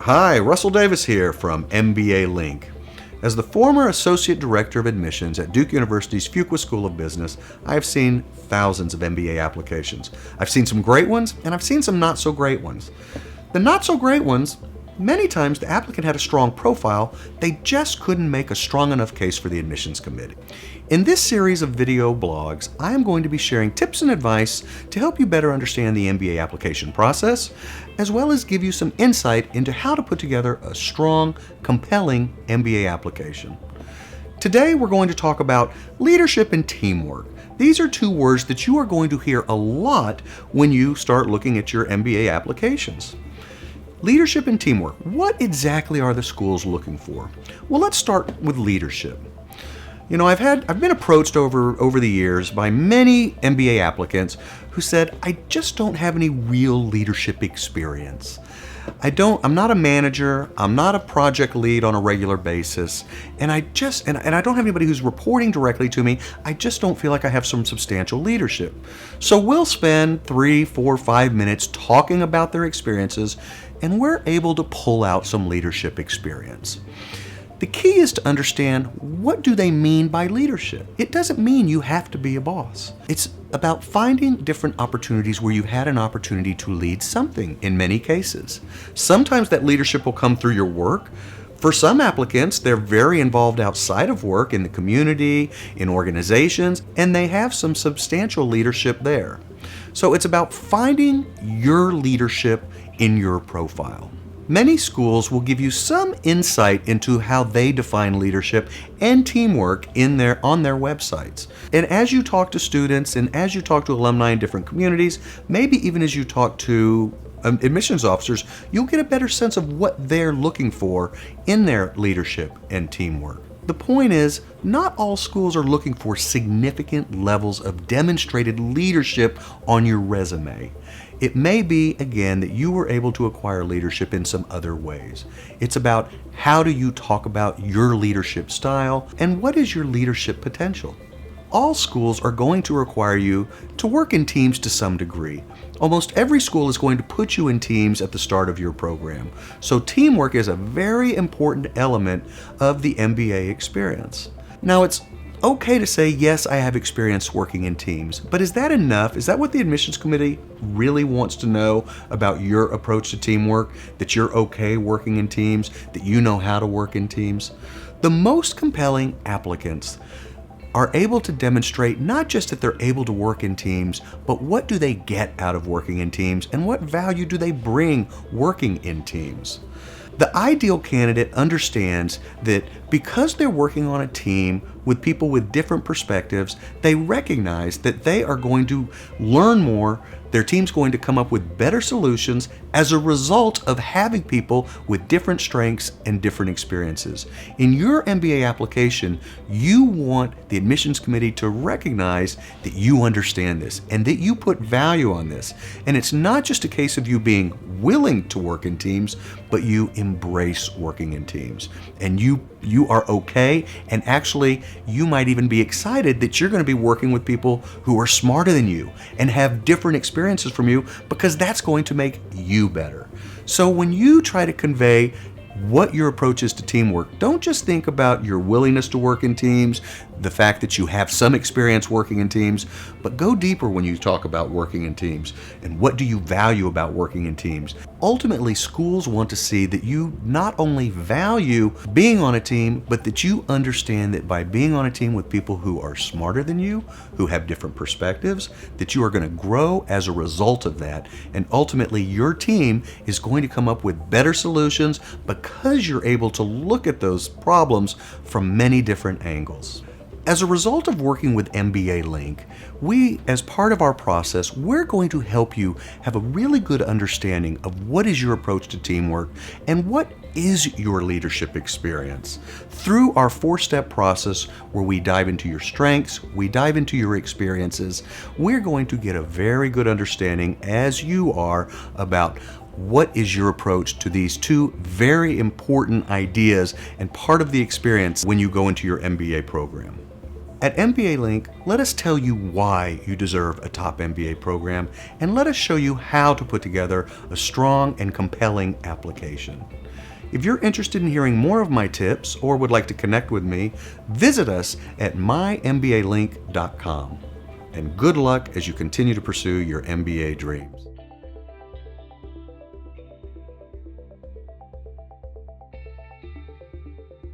Hi, Russell Davis here from MBA Link. As the former Associate Director of Admissions at Duke University's Fuqua School of Business, I have seen thousands of MBA applications. I've seen some great ones, and I've seen some not so great ones. The not so great ones, many times the applicant had a strong profile, they just couldn't make a strong enough case for the admissions committee. In this series of video blogs, I am going to be sharing tips and advice to help you better understand the MBA application process, as well as give you some insight into how to put together a strong, compelling MBA application. Today we're going to talk about leadership and teamwork. These are two words that you are going to hear a lot when you start looking at your MBA applications. Leadership and teamwork. What exactly are the schools looking for? Well, let's start with leadership. You know, I've been approached over the years by many MBA applicants who said, I just don't have any real leadership experience. I'm not a manager, I'm not a project lead on a regular basis, and I don't have anybody who's reporting directly to me. I just don't feel like I have some substantial leadership. So we'll spend 3, 4, 5 minutes talking about their experiences, and we're able to pull out some leadership experience. The key is to understand, what do they mean by leadership? It doesn't mean you have to be a boss. It's about finding different opportunities where you've had an opportunity to lead something in many cases. Sometimes that leadership will come through your work. For some applicants, they're very involved outside of work, in the community, in organizations, and they have some substantial leadership there. So it's about finding your leadership in your profile. Many schools will give you some insight into how they define leadership and teamwork on their websites. And as you talk to students and as you talk to alumni in different communities, maybe even as you talk to admissions officers, you'll get a better sense of what they're looking for in their leadership and teamwork. The point is, not all schools are looking for significant levels of demonstrated leadership on your resume. It may be, again, that you were able to acquire leadership in some other ways. It's about, how do you talk about your leadership style and what is your leadership potential? All schools are going to require you to work in teams to some degree. Almost every school is going to put you in teams at the start of your program. So teamwork is a very important element of the MBA experience. Now, it's okay to say, yes, I have experience working in teams, but is that enough? Is that what the admissions committee really wants to know about your approach to teamwork? That you're okay working in teams, that you know how to work in teams? The most compelling applicants are able to demonstrate not just that they're able to work in teams, but what do they get out of working in teams and what value do they bring working in teams. The ideal candidate understands that because they're working on a team with people with different perspectives, they recognize that they are going to learn more. Their team's going to come up with better solutions as a result of having people with different strengths and different experiences. In your MBA application, you want the admissions committee to recognize that you understand this and that you put value on this. And it's not just a case of you being willing to work in teams, but you embrace working in teams. And you are okay, and actually you might even be excited that you're going to be working with people who are smarter than you and have different experiences from you, because that's going to make you better. So when you try to convey what your approach is to teamwork, don't just think about your willingness to work in teams, the fact that you have some experience working in teams, but go deeper when you talk about working in teams and what do you value about working in teams. Ultimately, schools want to see that you not only value being on a team, but that you understand that by being on a team with people who are smarter than you, who have different perspectives, that you are going to grow as a result of that. And ultimately, your team is going to come up with better solutions because you're able to look at those problems from many different angles. As a result of working with MBA Link, we, as part of our process, we're going to help you have a really good understanding of what is your approach to teamwork and what is your leadership experience. Through our 4-step process where we dive into your strengths, we dive into your experiences, we're going to get a very good understanding, as you are, about what is your approach to these two very important ideas and part of the experience when you go into your MBA program. At MBA Link, let us tell you why you deserve a top MBA program, and let us show you how to put together a strong and compelling application. If you're interested in hearing more of my tips or would like to connect with me, visit us at mymbalink.com. And good luck as you continue to pursue your MBA dreams.